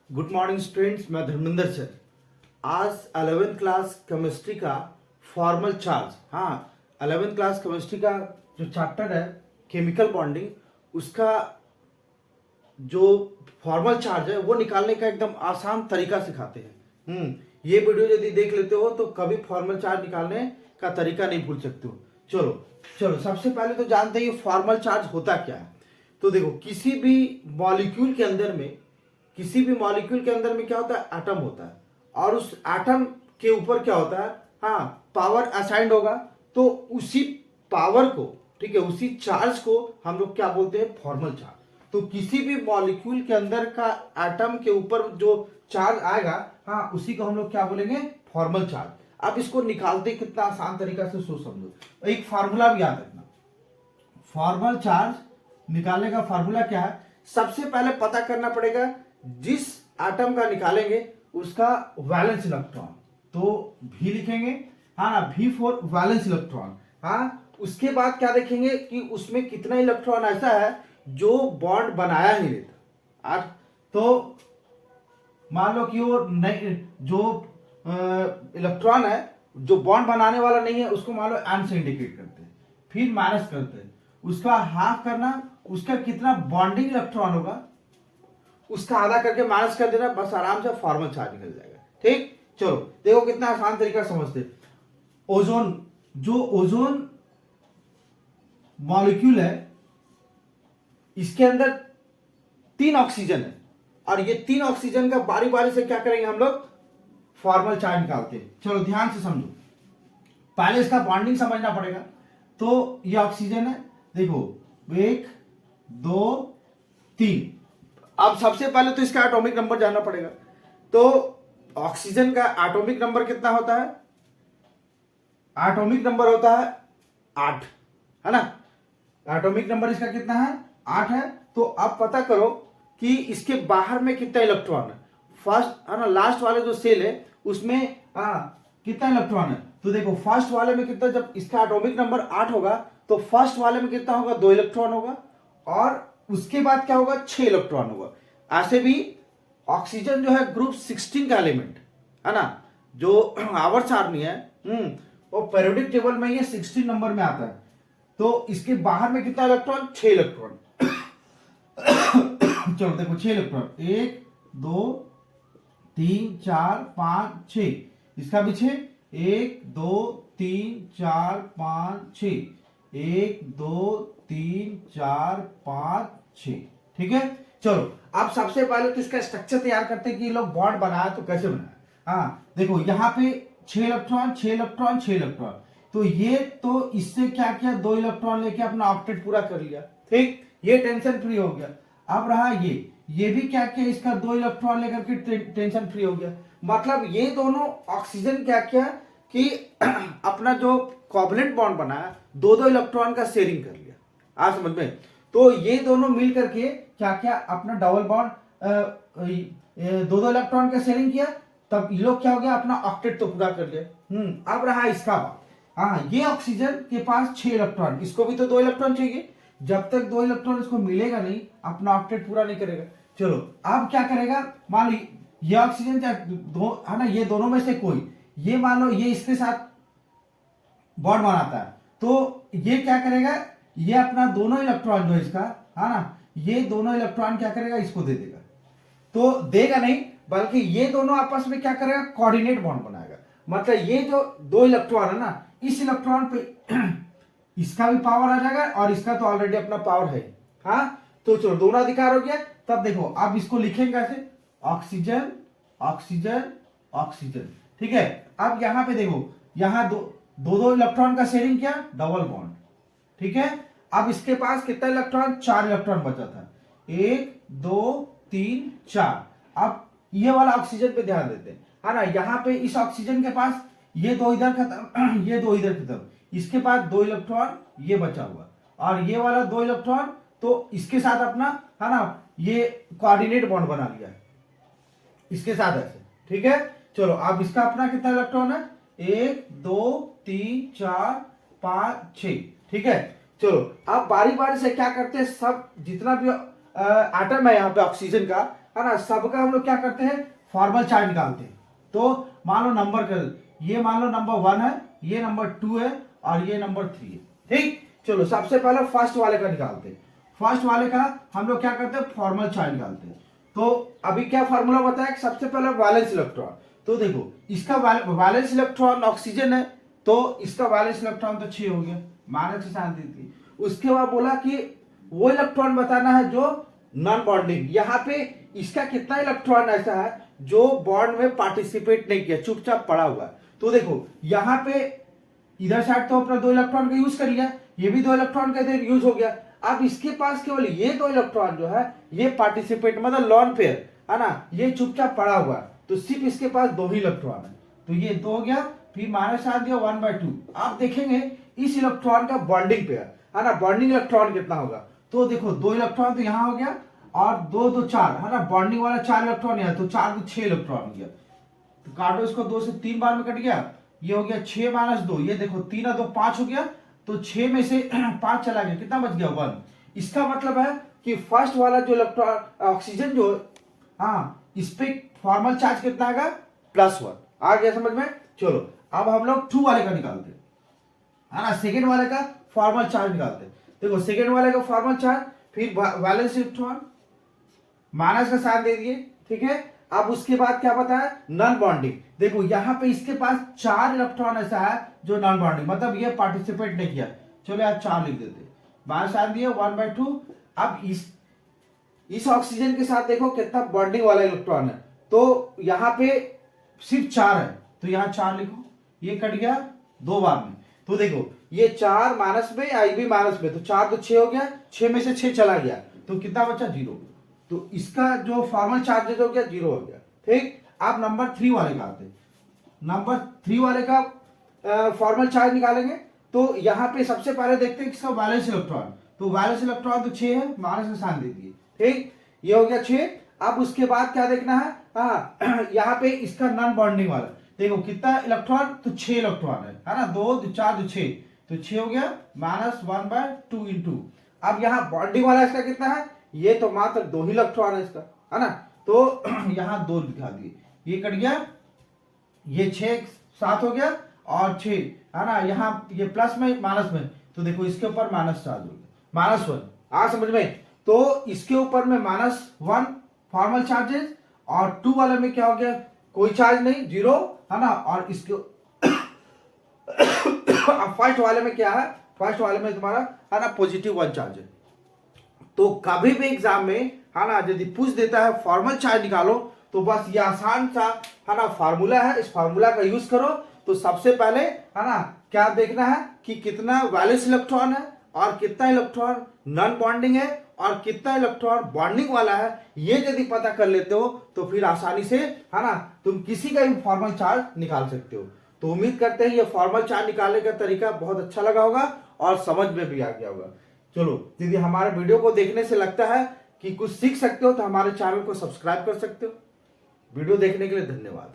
Good morning students, मैं Dharmendra sir. आज 11th class chemistry का फॉर्मल चार्ज, हाँ 11th क्लास केमिस्ट्री का जो चैप्टर है केमिकल बॉन्डिंग, उसका जो फॉर्मल चार्ज है वो निकालने का एकदम आसान तरीका सिखाते हैं। ये वीडियो यदि देख लेते हो तो कभी फॉर्मल चार्ज निकालने का तरीका नहीं भूल सकते हो। चलो चलो सबसे पहले तो जानते हैं ये फॉर्मल चार्ज होता क्या है। तो देखो, किसी भी मॉलिक्यूल के अंदर में क्या होता है, एटम होता है, और उस एटम के ऊपर क्या होता है, हाँ पावर असाइंड होगा। तो उसी पावर को, ठीक है, उसी चार्ज को हम लोग क्या बोलते हैं, फॉर्मल चार्ज। तो किसी भी मॉलिक्यूल के अंदर का एटम के ऊपर जो चार्ज आएगा, हाँ उसी को हम लोग क्या बोलेंगे, फॉर्मल चार्ज। अब इसको निकालते कितना आसान तरीका से सोच समझो। एक फार्मूला भी याद रखना, फॉर्मल चार्ज निकालने का फार्मूला क्या है। सबसे पहले पता करना पड़ेगा जिस एटम का निकालेंगे उसका वैलेंस इलेक्ट्रॉन, तो भी लिखेंगे, हाँ ना, भी फॉर वैलेंस इलेक्ट्रॉन। हाँ, उसके बाद क्या देखेंगे कि उसमें कितना इलेक्ट्रॉन ऐसा है जो बॉन्ड बनाया ही नहीं था। आज तो मान लो कि वो नहीं, जो इलेक्ट्रॉन है जो बॉन्ड बनाने वाला नहीं है, उसको मान लो एन से इंडिकेट करते हैं, फिर माइनस करते हैं, उसका हाफ करना, उसका कितना बॉन्डिंग इलेक्ट्रॉन होगा उसका आधा करके माइनस कर देना, बस आराम से फॉर्मल चार्ज निकल जाएगा। ठीक, चलो देखो कितना आसान तरीका समझते। ओजोन, जो ओजोन मॉलिक्यूल है, इसके अंदर 3 ऑक्सीजन है, और ये 3 ऑक्सीजन का बारी बारी से क्या करेंगे हम लोग, फॉर्मल चार्ज निकालते हैं। चलो ध्यान से समझो, पहले इसका बॉन्डिंग समझना पड़ेगा। तो ये ऑक्सीजन है, देखो 1 2 3। अब सबसे पहले तो इसका एटॉमिक नंबर जानना पड़ेगा। तो ऑक्सीजन का एटॉमिक नंबर कितना होता है, एटॉमिक नंबर होता है 8, है ना। एटॉमिक नंबर इसका कितना है, 8 है। तो अब पता करो कि इसके बाहर में कितना इलेक्ट्रॉन है, फर्स्ट, है ना, लास्ट वाले जो सेल है उसमें कितना इलेक्ट्रॉन है। तो देखो फर्स्ट वाले में कितना, जब इसका एटॉमिक नंबर 8 होगा तो फर्स्ट वाले में कितना होगा, 2 इलेक्ट्रॉन होगा, और उसके बाद क्या होगा, 6 इलेक्ट्रॉन होगा। ऐसे भी ऑक्सीजन जो है ग्रुप 16 का एलिमेंट है ना, जो आवर्त सारणी है, वो पीरियोडिक टेबल में ये 16 नंबर में आता है। तो इसके बाहर में कितना इलेक्ट्रॉन, 6 इलेक्ट्रॉन। चलो देखो 6 इलेक्ट्रॉन, 1 2 3 4 5 6, इसका भी 6, 1 2 3 4 5 6, 1 2 3 4 5 6। ठीक है, चलो अब सबसे पहले तो इसका स्ट्रक्चर तैयार करते हैं कि ये लोग बॉन्ड बनाया तो कैसे बनाया। हाँ देखो यहाँ पे 6 इलेक्ट्रॉन 6 इलेक्ट्रॉन 6 इलेक्ट्रॉन, तो ये तो इससे क्या किया, 2 इलेक्ट्रॉन लेके अपना ऑक्टेट पूरा कर लिया। ठीक, ये टेंशन फ्री हो गया। अब रहा ये भी क्या किया, इसका 2 इलेक्ट्रॉन लेकर के टेंशन फ्री हो गया। मतलब ये दोनों ऑक्सीजन क्या किया कि अपना जो कोवलेंट बॉन्ड बनाया, 2 इलेक्ट्रॉन का शेयरिंग कर लिया। आप समझ में। तो ये दोनों मिल करके क्या किया, अपना डबल बॉन्ड 2 इलेक्ट्रॉन का शेयरिंग किया, तब ये लोग क्या हो गया, अपना ऑक्टेट तो पूरा कर लिया। अब रहा इसका बात, हाँ ये ऑक्सीजन के पास 6 इलेक्ट्रॉन, इसको भी तो 2 इलेक्ट्रॉन चाहिए। जब तक 2 इलेक्ट्रॉन इसको मिलेगा नहीं, अपना ऑक्टेट पूरा नहीं करेगा। चलो अब क्या करेगा, मान लो ये ऑक्सीजन दो है ना, ये दोनों में से कोई, ये मान लो ये इसके साथ बॉन्ड बनाता है, तो ये क्या करेगा, ये अपना दोनों इलेक्ट्रॉन जो इसका है ना, ये दोनों इलेक्ट्रॉन क्या करेगा, इसको दे देगा। तो देगा नहीं, बल्कि ये दोनों आपस में क्या करेगा, कोऑर्डिनेट बॉन्ड बनाएगा। मतलब ये जो 2 इलेक्ट्रॉन है ना, इस इलेक्ट्रॉन पे इसका भी पावर आ जाएगा, और इसका तो ऑलरेडी अपना पावर है। हाँ तो चलो दोनों अधिकार हो गया। तब देखो अब इसको लिखेंगे कैसे, ऑक्सीजन ऑक्सीजन ऑक्सीजन। ठीक है, अब यहां पे देखो, यहां दो इलेक्ट्रॉन का शेयरिंग किया, डबल बॉन्ड। ठीक है, अब इसके पास कितना इलेक्ट्रॉन, 4 इलेक्ट्रॉन बचा था, 1 2 3 4। अब ये वाला ऑक्सीजन पे ध्यान देते हैं, है ना। यहां पे इस ऑक्सीजन के पास ये 2 इधर खत्म, ये 2 इधर खत्म, इसके पास 2 इलेक्ट्रॉन ये बचा हुआ, और ये वाला 2 इलेक्ट्रॉन तो इसके साथ अपना, है ना, ये कोऑर्डिनेट बॉन्ड बना लिया इसके साथ ऐसे। ठीक है, चलो अब इसका अपना कितना इलेक्ट्रॉन है, 1 2 3 4 5 6। ठीक है, चलो अब बारी बारी से क्या करते हैं, सब जितना भी एटम है यहाँ पे ऑक्सीजन का, है ना, सबका हम लोग क्या करते हैं, फॉर्मल चार्ज निकालते हैं। तो मान लो नंबर कर, ये मान लो नंबर 1 है, ये नंबर 2 है और ये नंबर 3 है। ठीक, चलो सबसे पहले फर्स्ट वाले का निकालते हैं। फर्स्ट वाले का हम लोग क्या करते हैं, फॉर्मल चार्ज निकालते हैं। तो अभी क्या फॉर्मूला बताया कि सबसे पहले वैलेंस इलेक्ट्रॉन, तो देखो इसका वैलेंस इलेक्ट्रॉन ऑक्सीजन है, तो इसका वैलेंस इलेक्ट्रॉन तो 6 हो गया, माइनस की शांति थी। उसके बाद बोला कि वो इलेक्ट्रॉन बताना है जो नॉन बॉन्डिंग, यहाँ पे इसका कितना इलेक्ट्रॉन ऐसा है जो बॉन्ड में पार्टिसिपेट नहीं किया, चुपचाप पड़ा हुआ है। तो देखो यहाँ पे इधर साइड तो अपना 2 इलेक्ट्रॉन का यूज कर लिया, ये भी 2 इलेक्ट्रॉन का इधर यूज हो गया। अब इसके पास केवल ये 2 इलेक्ट्रॉन जो है ये पार्टिसिपेट मतलब लॉन पेयर है ना, ये चुपचाप पड़ा हुआ है, तो सिर्फ इसके पास 2 ही इलेक्ट्रॉन है। तो ये 2 हो गया, फिर माइनस आ दिया 1/2। आप देखेंगे इस इलेक्ट्रॉन का बॉन्डिंग पेयर है ना, बॉन्डिंग इलेक्ट्रॉन कितना होगा, तो देखो 2 इलेक्ट्रॉन तो यहाँ हो गया और 2 2 4 है ना, बॉन्डिंग वाला 4 इलेक्ट्रॉन यहाँ, तो 4 2 6 इलेक्ट्रॉन हो गया। तो काटो इसको, 2 से 3 बार में कट गया, ये हो गया 6 - 2, ये देखो 3 और 2 5 हो गया, तो 6 में से 5 चला गया, कितना बच गया 1। इसका मतलब है कि फर्स्ट वाला जो इलेक्ट्रॉन ऑक्सीजन जो, हाँ इस पे फॉर्मल चार्ज कितना आएगा, +1। आ गया समझ में। चलो अब हम लोग 2 वाले का निकालते हैं, है ना, सेकेंड वाले का फॉर्मल चार्ज निकालते हैं। देखो सेकेंड वाले का फॉर्मल चार्ज, फिर वैलेंस इलेक्ट्रॉन माइनस का साइन दे दिए, ठीक है। अब उसके बाद क्या बताया, नॉन बॉन्डिंग। देखो यहाँ पे इसके पास 4 इलेक्ट्रॉन ऐसा है जो नॉन बॉन्डिंग, मतलब ये पार्टिसिपेट नहीं किया। चलो यार 4 लिख देते, माइनस साइन दिए 1/2। अब इस ऑक्सीजन के साथ देखो कितना बॉन्डिंग वाला इलेक्ट्रॉन है, तो यहाँ पे सिर्फ 4 है, तो यहाँ 4 लिखो, ये कट गया 2 बार में। तो देखो ये 4 माइनस में, आई भी माइनस में, तो 4 तो 6 हो गया, 6 में से 6 चला गया, तो कितना बचा 0। तो इसका जो फॉर्मल चार्जेस हो गया 0 हो गया। ठीक, आप नंबर 3 वाले का आते हैं। नंबर 3 वाले का फॉर्मल चार्ज निकालेंगे, तो यहाँ पे सबसे पहले देखते हैं किसका वैलेंस इलेक्ट्रॉन, तो वैलेंस इलेक्ट्रॉन तो 6 है, माइनस का साइन दे दिए। ठीक, ये हो गया 6। अब उसके बाद क्या देखना है, हाँ यहाँ पे इसका नॉन बॉन्डिंग वाला, देखो कितना इलेक्ट्रॉन, तो 6 इलेक्ट्रॉन है ना, 2 2 4 2 6, तो 6 हो गया -1/2 इंटू। अब यहाँ बॉन्डिंग वाला इसका कितना है, ये तो मात्र 2 ही इलेक्ट्रॉन है इसका, है ना, तो यहाँ 2 दिखा दिए, ये कट गया, ये 6 7 हो गया और 6 है ना, यहाँ ये प्लस में माइनस में, तो देखो इसके ऊपर माइनस चार्ज हो गया, -1। आ समझ में, तो इसके ऊपर में -1 फॉर्मल चार्जेस, और 2 वाले में क्या हो गया, कोई चार्ज नहीं, 0 है ना, और इसके अब फर्स्ट वाले में क्या है, फर्स्ट वाले में तुम्हारा है ना +1 चार्ज है। तो कभी भी एग्जाम में है ना यदि पूछ देता है फॉर्मल चार्ज निकालो, तो बस ये आसान सा है ना फार्मूला है, इस फार्मूला का यूज करो। तो सबसे पहले है ना क्या देखना है कि कितना वैलेंस इलेक्ट्रॉन है और कितना इलेक्ट्रॉन नॉन बॉन्डिंग है और कितना इलेक्ट्रॉन बॉन्डिंग वाला है, ये यदि पता कर लेते हो तो फिर आसानी से है ना तुम किसी का भी फॉर्मल चार्ज निकाल सकते हो। तो उम्मीद करते हैं ये फॉर्मल चार्ज निकालने का तरीका बहुत अच्छा लगा होगा और समझ में भी आ गया होगा। चलो यदि हमारे वीडियो को देखने से लगता है कि कुछ सीख सकते हो तो हमारे चैनल को सब्सक्राइब कर सकते हो। वीडियो देखने के लिए धन्यवाद।